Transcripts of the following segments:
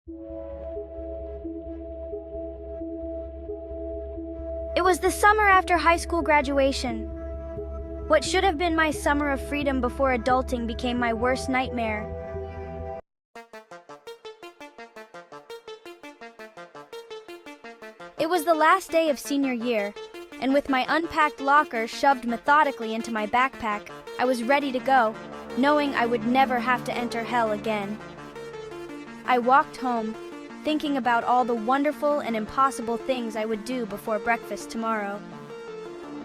It was the summer after high school graduation. What should have been my summer of freedom before adulting became my worst nightmare. It was the last day of senior year, and with my unpacked locker shoved methodically into my backpack, I was ready to go, knowing I would never have to enter hell again. I walked home, thinking about all the wonderful and impossible things I would do before breakfast tomorrow.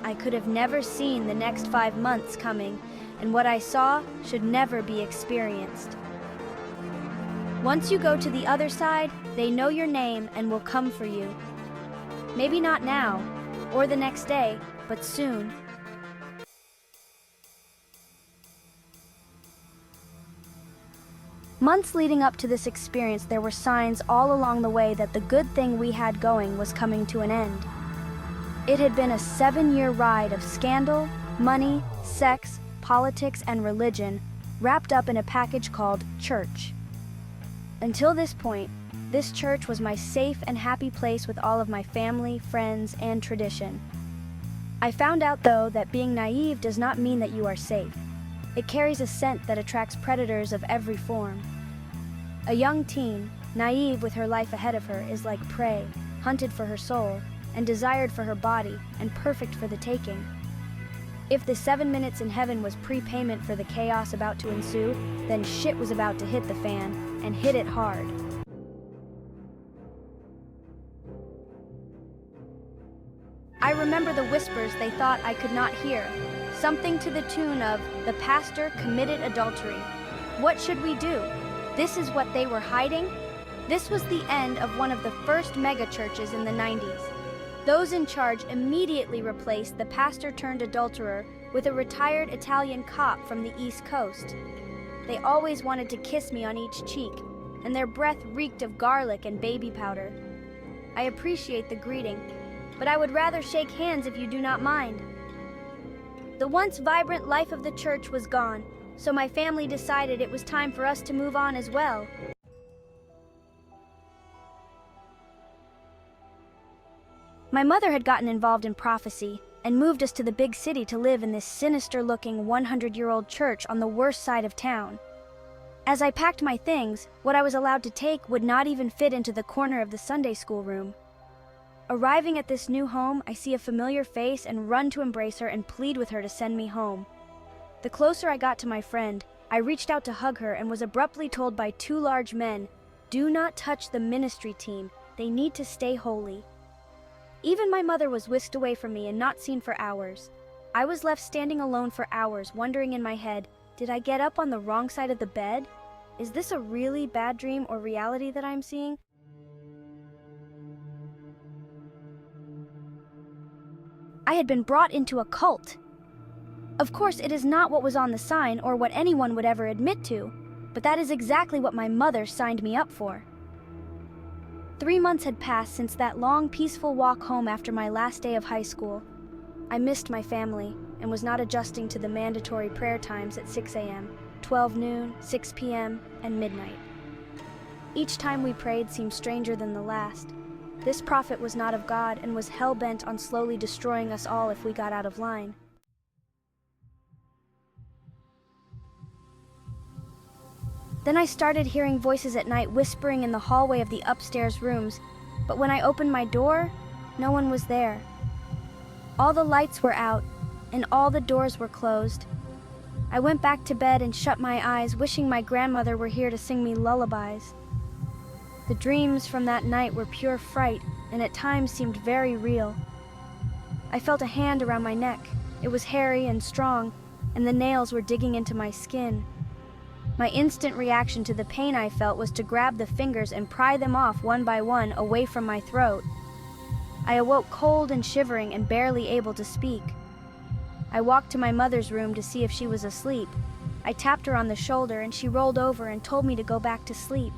I could have never seen the next 5 months coming, and what I saw should never be experienced. Once you go to the other side, they know your name and will come for you. Maybe not now, or the next day, but soon. Months leading up to this experience, there were signs all along the way that the good thing we had going was coming to an end. It had been a 7-year ride of scandal, money, sex, politics, and religion, wrapped up in a package called church. Until this point, this church was my safe and happy place with all of my family, friends, and tradition. I found out, though, that being naive does not mean that you are safe. It carries a scent that attracts predators of every form. A young teen, naive with her life ahead of her, is like prey, hunted for her soul, and desired for her body, and perfect for the taking. If the 7 minutes in heaven was prepayment for the chaos about to ensue, then shit was about to hit the fan, and hit it hard. I remember the whispers they thought I could not hear, something to the tune of, "The pastor committed adultery. What should we do?" This is what they were hiding? This was the end of one of the first megachurches in the 90s. Those in charge immediately replaced the pastor-turned-adulterer with a retired Italian cop from the East Coast. They always wanted to kiss me on each cheek, and their breath reeked of garlic and baby powder. I appreciate the greeting, but I would rather shake hands if you do not mind. The once vibrant life of the church was gone, so my family decided it was time for us to move on as well. My mother had gotten involved in prophecy and moved us to the big city to live in this sinister-looking 100-year-old church on the worst side of town. As I packed my things, what I was allowed to take would not even fit into the corner of the Sunday school room. Arriving at this new home, I see a familiar face and run to embrace her and plead with her to send me home. The closer I got to my friend, I reached out to hug her and was abruptly told by 2 large men, "Do not touch the ministry team, they need to stay holy." Even my mother was whisked away from me and not seen for hours. I was left standing alone for hours, wondering in my head, did I get up on the wrong side of the bed? Is this a really bad dream or reality that I'm seeing? I had been brought into a cult. Of course, it is not what was on the sign or what anyone would ever admit to, but that is exactly what my mother signed me up for. 3 months had passed since that long, peaceful walk home after my last day of high school. I missed my family and was not adjusting to the mandatory prayer times at 6 a.m., 12 noon, 6 p.m., and midnight. Each time we prayed seemed stranger than the last. This prophet was not of God and was hell-bent on slowly destroying us all if we got out of line. Then I started hearing voices at night whispering in the hallway of the upstairs rooms, but when I opened my door, no one was there. All the lights were out, and all the doors were closed. I went back to bed and shut my eyes, wishing my grandmother were here to sing me lullabies. The dreams from that night were pure fright, and at times seemed very real. I felt a hand around my neck. It was hairy and strong, and the nails were digging into my skin. My instant reaction to the pain I felt was to grab the fingers and pry them off one by one away from my throat. I awoke cold and shivering and barely able to speak. I walked to my mother's room to see if she was asleep. I tapped her on the shoulder and she rolled over and told me to go back to sleep.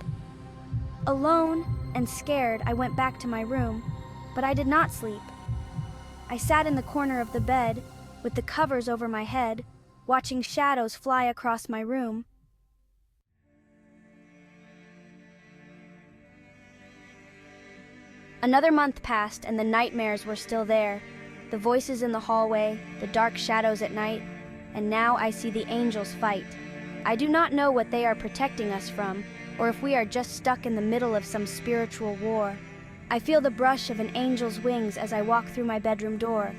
Alone and scared, I went back to my room, but I did not sleep. I sat in the corner of the bed, with the covers over my head, watching shadows fly across my room. Another month passed, and the nightmares were still there. The voices in the hallway, the dark shadows at night, and now I see the angels fight. I do not know what they are protecting us from, or if we are just stuck in the middle of some spiritual war. I feel the brush of an angel's wings as I walk through my bedroom door.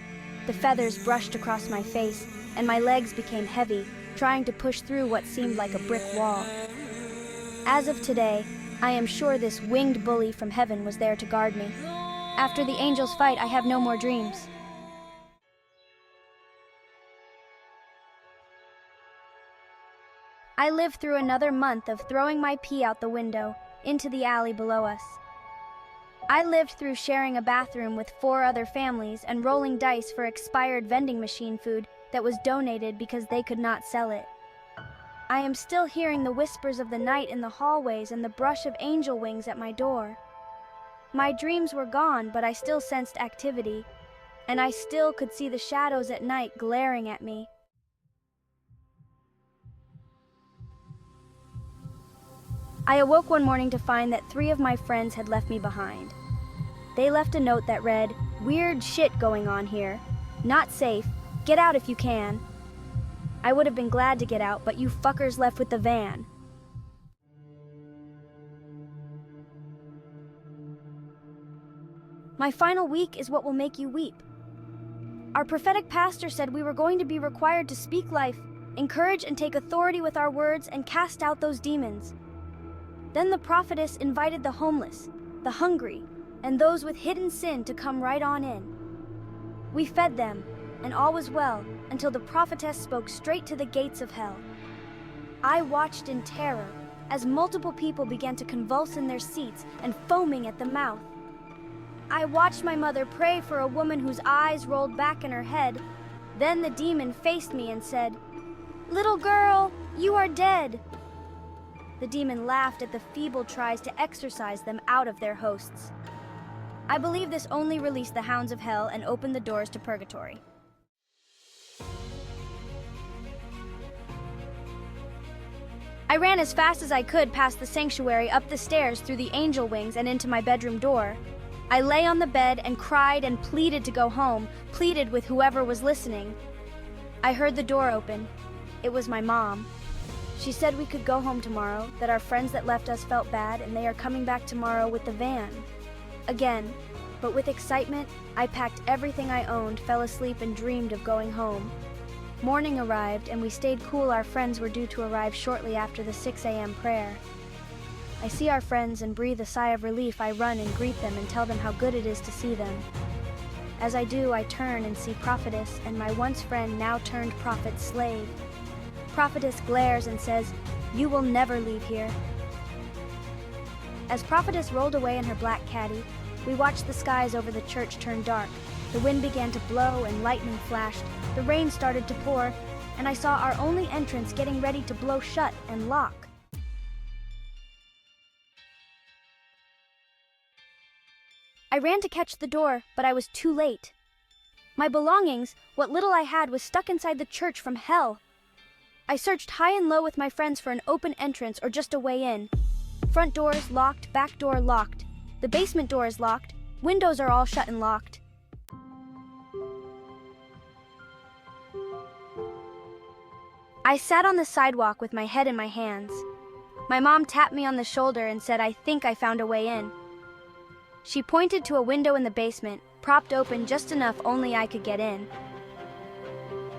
The feathers brushed across my face, and my legs became heavy, trying to push through what seemed like a brick wall. As of today, I am sure this winged bully from heaven was there to guard me. After the angels fight, I have no more dreams. I lived through another month of throwing my pee out the window into the alley below us. I lived through sharing a bathroom with 4 other families and rolling dice for expired vending machine food that was donated because they could not sell it. I am still hearing the whispers of the night in the hallways and the brush of angel wings at my door. My dreams were gone, but I still sensed activity, and I still could see the shadows at night glaring at me. I awoke one morning to find that 3 of my friends had left me behind. They left a note that read, "Weird shit going on here. Not safe. Get out if you can." I would have been glad to get out, but you fuckers left with the van. My final week is what will make you weep. Our prophetic pastor said we were going to be required to speak life, encourage and take authority with our words, and cast out those demons. Then the prophetess invited the homeless, the hungry, and those with hidden sin to come right on in. We fed them, and all was well until the prophetess spoke straight to the gates of hell. I watched in terror as multiple people began to convulse in their seats and foaming at the mouth. I watched my mother pray for a woman whose eyes rolled back in her head. Then the demon faced me and said, "Little girl, you are dead." The demon laughed at the feeble tries to exorcise them out of their hosts. I believe this only released the hounds of hell and opened the doors to purgatory. I ran as fast as I could past the sanctuary, up the stairs, through the angel wings, and into my bedroom door. I lay on the bed and cried and pleaded to go home, pleaded with whoever was listening. I heard the door open. It was my mom. She said we could go home tomorrow, that our friends that left us felt bad, and they are coming back tomorrow with the van. Again, but with excitement, I packed everything I owned, fell asleep, and dreamed of going home. Morning arrived, and we stayed cool. Our friends were due to arrive shortly after the 6 a.m. prayer. I see our friends and breathe a sigh of relief. I run and greet them and tell them how good it is to see them. As I do, I turn and see Prophetess and my once friend, now turned prophet, slave. Prophetess glares and says, "You will never leave here." As Prophetess rolled away in her black caddy, we watched the skies over the church turn dark. The wind began to blow and lightning flashed. The rain started to pour, and I saw our only entrance getting ready to blow shut and lock. I ran to catch the door, but I was too late. My belongings, what little I had, was stuck inside the church from hell. I searched high and low with my friends for an open entrance or just a way in. Front door is locked, back door locked. The basement door is locked. Windows are all shut and locked. I sat on the sidewalk with my head in my hands. My mom tapped me on the shoulder and said, "I think I found a way in." She pointed to a window in the basement, propped open just enough only I could get in.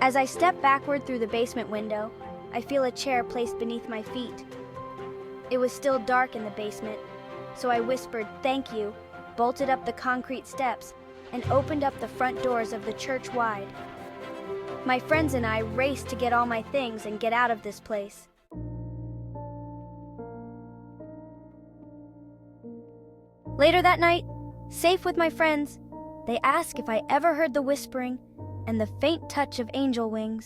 As I step backward through the basement window, I feel a chair placed beneath my feet. It was still dark in the basement, so I whispered, "Thank you," bolted up the concrete steps, and opened up the front doors of the church wide. My friends and I raced to get all my things and get out of this place. Later that night, safe with my friends, they asked if I ever heard the whispering and the faint touch of angel wings.